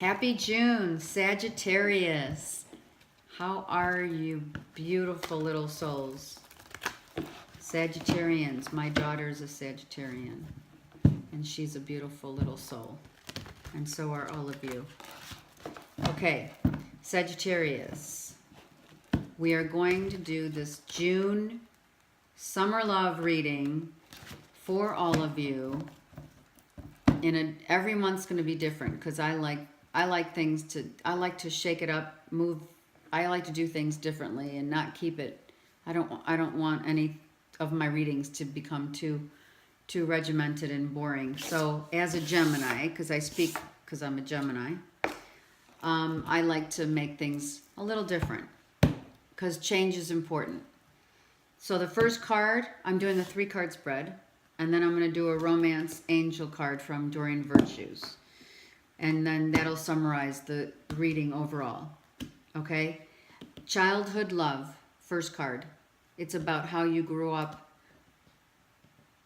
Happy June, Sagittarius. How are you, beautiful little souls? Sagittarians. My daughter's a Sagittarian, and she's a beautiful little soul. And so are all of you. Okay, Sagittarius. We are going to do this June summer love reading for all of you. Every month's going to be different because I like to shake it up, move. I like to do things differently and not keep it. I don't want any of my readings to become too regimented and boring. So as a Gemini, because I'm a Gemini, I like to make things a little different because change is important. So the first card, I'm doing a 3-card spread, and then I'm going to do a romance angel card from Doreen Virtues. And then that'll summarize the reading overall. Okay? Childhood love, first card. It's about how you grew up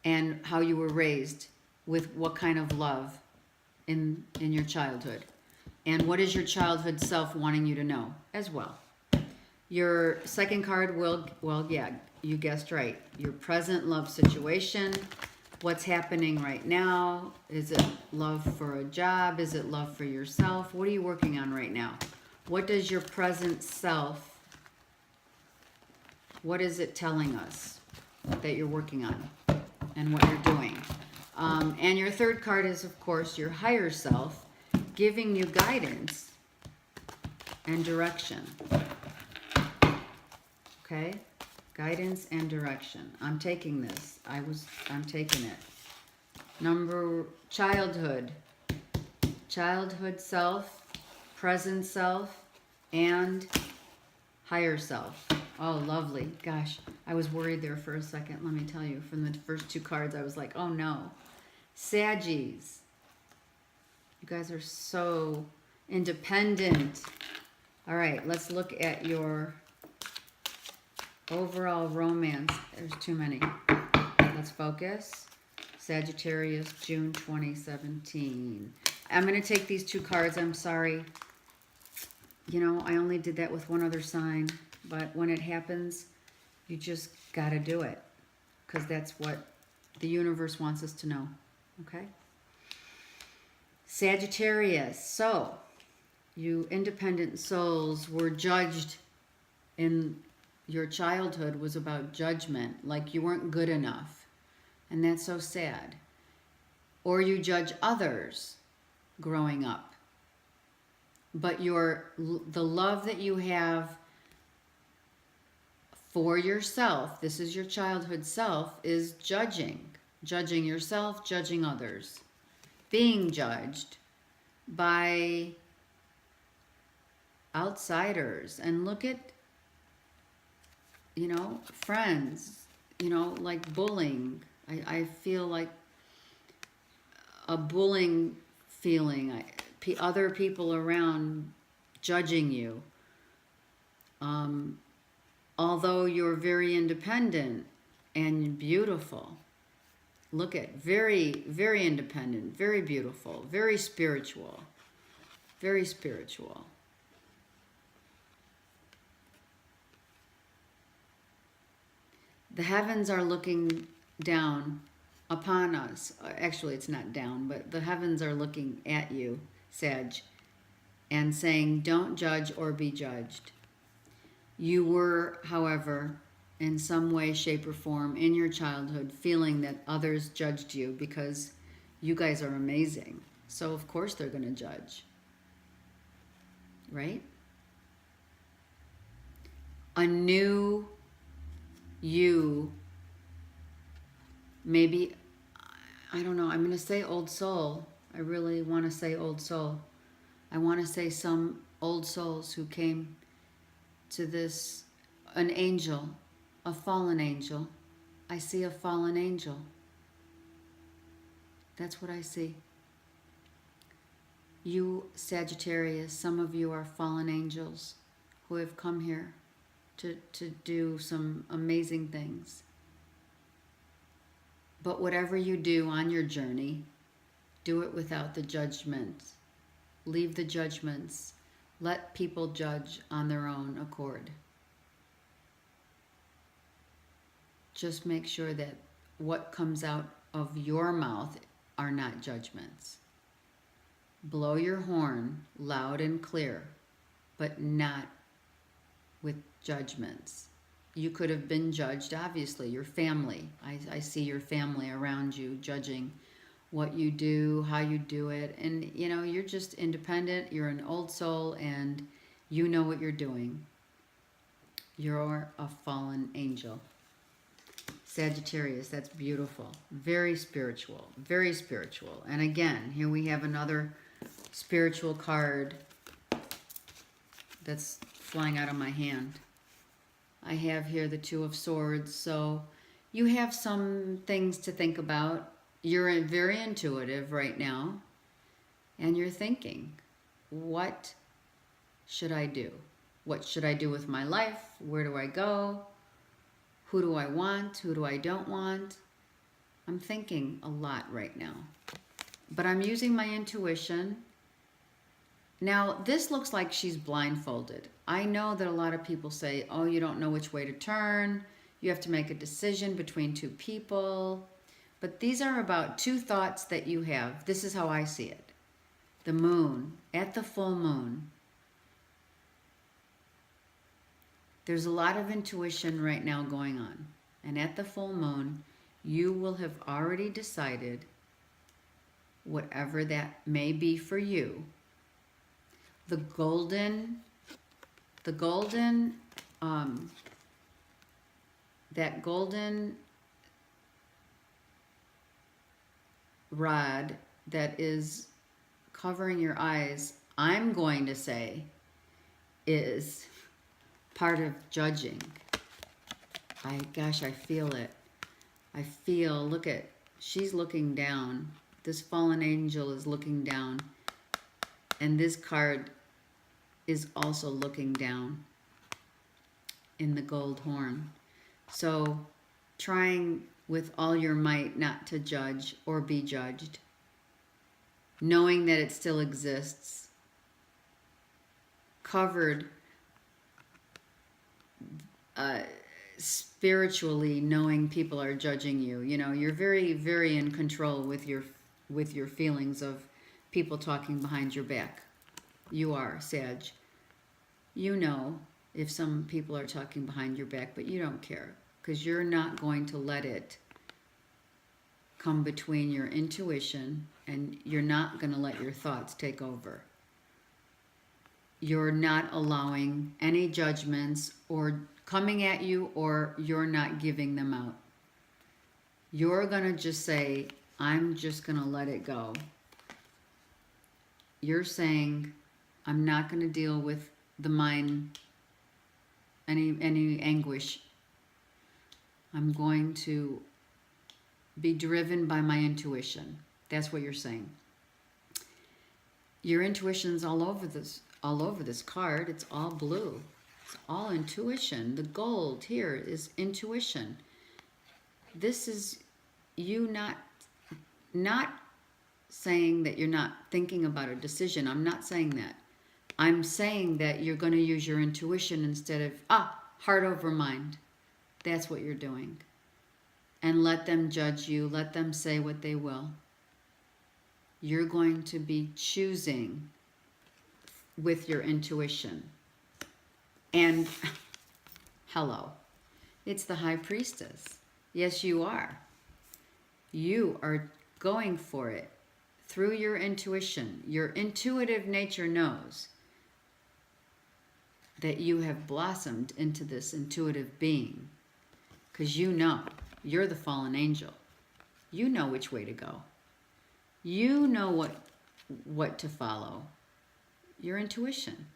and how you were raised with what kind of love in your childhood. And what is your childhood self wanting you to know as well. Your second card you guessed right. Your present love situation. What's happening right now? Is it love for a job? Is it love for yourself? What are you working on right now? What does your present self, what is it telling us that you're working on and what you're doing? And your third card is, of course, your higher self giving you guidance and direction. Okay? Guidance and direction. I'm taking this. I'm taking it. Childhood. Childhood self, present self, and higher self. Oh, lovely. Gosh, I was worried there for a second. Let me tell you, from the first 2 cards, I was like, oh no. Saggies. You guys are so independent. All right, let's look at your overall romance. There's too many. Let's focus. Sagittarius, June 2017. I'm going to take these 2 cards. I'm sorry. You know, I only did that with one other sign. But when it happens, you just got to do it. Because that's what the universe wants us to know. Okay? Sagittarius. So, you independent souls were judged in your childhood was about judgment, like you weren't good enough. And that's so sad. Or you judge others growing up. But the love that you have for yourself, this is your childhood self, is judging. Judging yourself, judging others. Being judged by outsiders. And look at, friends, like bullying. I feel like a bullying feeling. Other people around judging you. Although you're very independent and beautiful. Look at, very, very independent, very beautiful, very spiritual. Very spiritual. The heavens are looking down upon us. Actually, it's not down, but the heavens are looking at you, Sag, and saying, don't judge or be judged. You were, however, in some way, shape, or form in your childhood feeling that others judged you because you guys are amazing. So, of course, they're going to judge. Right? A new you, maybe, I don't know, I'm going to say old soul. I really want to say old soul. I want to say some old souls who came to this, an angel, a fallen angel. I see a fallen angel. That's what I see. You, Sagittarius, some of you are fallen angels who have come here to do some amazing things. But whatever you do on your journey, do it without the judgment Leave the judgments. Let people judge on their own accord. Just make sure that what comes out of your mouth are not judgments. Blow your horn loud and clear, but not with judgments. You could have been judged, obviously, your family. I see your family around you judging what you do, how you do it. And, you know, you're just independent. You're an old soul, and you know what you're doing. You're a fallen angel. Sagittarius, that's beautiful. Very spiritual. Very spiritual. And again, here we have another spiritual card that's flying out of my hand. I have here the Two of Swords. So you have some things to think about. You're very intuitive right now. And you're thinking, what should I do? What should I do with my life? Where do I go? Who do I want? Who do I don't want? I'm thinking a lot right now. But I'm using my intuition. Now, this looks like she's blindfolded. I know that a lot of people say, oh, you don't know which way to turn. You have to make a decision between two people. But these are about two thoughts that you have. This is how I see it. The moon, at the full moon. There's a lot of intuition right now going on. And at the full moon, you will have already decided whatever that may be for you. That golden rod that is covering your eyes, I'm going to say, is part of judging. Gosh, I feel it. I feel, look at, she's looking down. This fallen angel is looking down. And this card is also looking down in the gold horn. So trying with all your might not to judge or be judged. Knowing that it still exists. Covered spiritually, knowing people are judging you. You know, you're very, very in control with your feelings of people talking behind your back. You are, Sag. You know if some people are talking behind your back, but you don't care because you're not going to let it come between your intuition, and you're not going to let your thoughts take over. You're not allowing any judgments or coming at you, or you're not giving them out. You're going to just say, I'm just going to let it go. You're saying, I'm not going to deal with the mind, any anguish. I'm going to be driven by my intuition. That's what you're saying. Your intuition's all over this card. It's all blue. It's all intuition. The gold here is intuition. This is you not saying that you're not thinking about a decision. I'm not saying that. I'm saying that you're going to use your intuition instead of, heart over mind. That's what you're doing. And let them judge you. Let them say what they will. You're going to be choosing with your intuition. And, hello, it's the High Priestess. Yes, you are. You are going for it through your intuition. Your intuitive nature knows that you have blossomed into this intuitive being, because you know you're the fallen angel. You know which way to go. You know what to follow. Your intuition.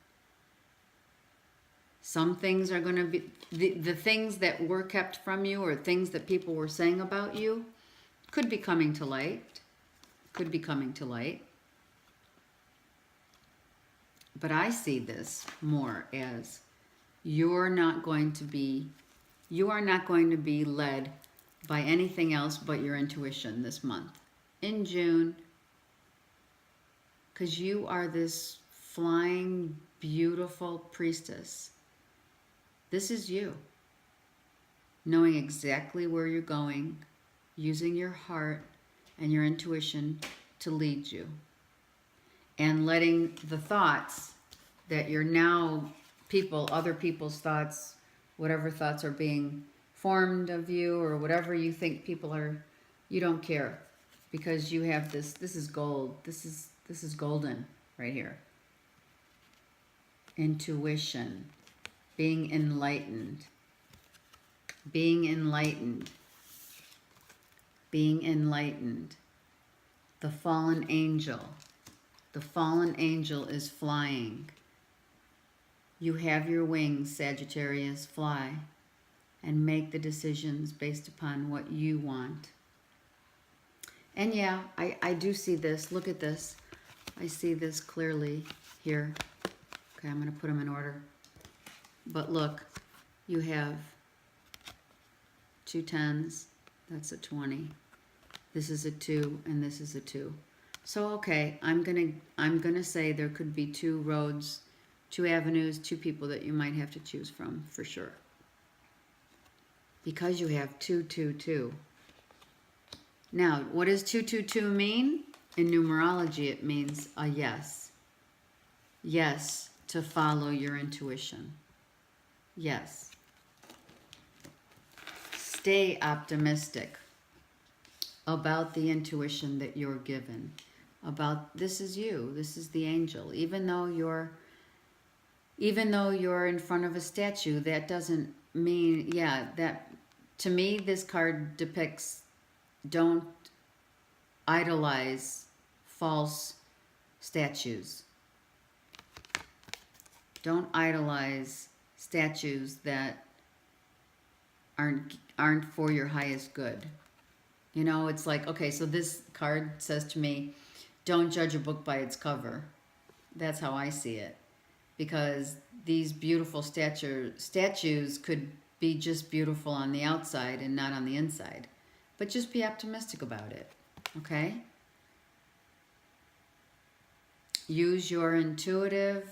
Some things are going to be, the things that were kept from you, or things that people were saying about you, could be coming to light. Could be coming to light. But I see this more as you are not going to be led by anything else but your intuition this month. In June, because you are this flying, beautiful priestess. This is you, knowing exactly where you're going, using your heart and your intuition to lead you, and letting the thoughts that you're now other people's thoughts, whatever thoughts are being formed of you or whatever you think people are, you don't care, because you have this is gold. This is golden right here. Intuition, being enlightened, being enlightened, being enlightened. The fallen angel. The fallen angel is flying. You have your wings, Sagittarius. Fly and make the decisions based upon what you want. And yeah, I do see this. Look at this. I see this clearly here. Okay, I'm going to put them in order. But look, you have 2 10s. That's a 20. This is a 2, and this is a 2. So okay, I'm gonna say there could be 2 roads, 2 avenues, 2 people that you might have to choose from for sure. Because you have 2 2 2. Now, what does 2 2 2 mean? In numerology, it means a yes. Yes to follow your intuition. Yes. Stay optimistic about the intuition that you're given. About this is you. This is the angel. Even though you're in front of a statue, that doesn't mean, yeah, that to me this card depicts, don't idolize false statues. Don't idolize statues that aren't for your highest good. You know, it's like, okay, so this card says to me, don't judge a book by its cover. That's how I see it. Because these beautiful statues could be just beautiful on the outside and not on the inside. But just be optimistic about it, okay? Use your intuitive,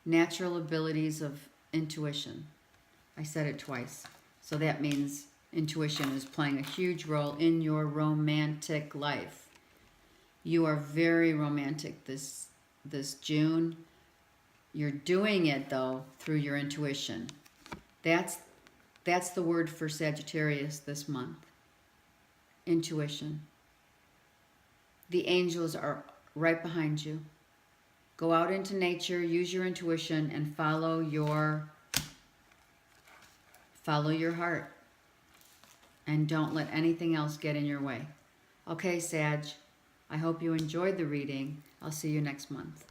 natural abilities of intuition. I said it twice. So that means intuition is playing a huge role in your romantic life. You are very romantic this June. You're doing it, though, through your intuition. That's the word for Sagittarius this month. Intuition. The angels are right behind you. Go out into nature, use your intuition, and follow your heart. And don't let anything else get in your way. Okay, Sag, I hope you enjoyed the reading. I'll see you next month.